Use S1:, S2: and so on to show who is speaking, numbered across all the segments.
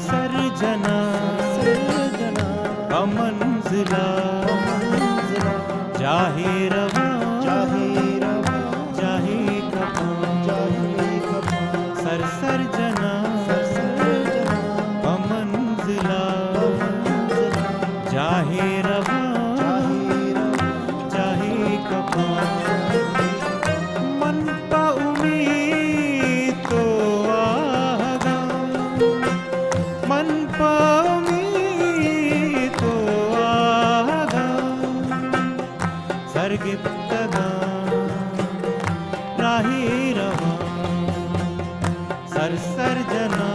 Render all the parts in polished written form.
S1: sir जना मंजिला जाहे रवा जाहे कफा सर जना मंजिला जाहे रवा जाहे कफा मन पा उम्मीद तो आगा मन पा उम्मीद तो आगा सरगिप्तगा राही रवा सर जना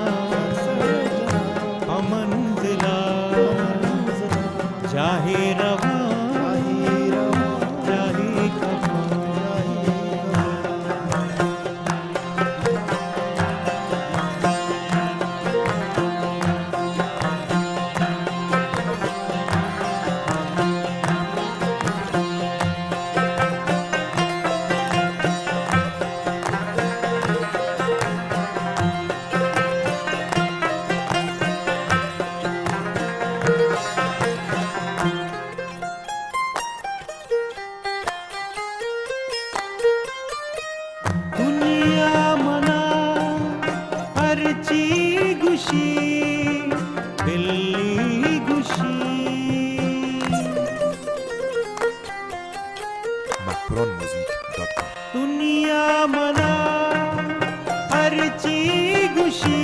S1: मंजिला जाहे रवा जाहे कफा दुनिया मना हरची गुशी बिल्ली गुशी
S2: macronmusic.com
S1: दुनिया मना हरची गुशी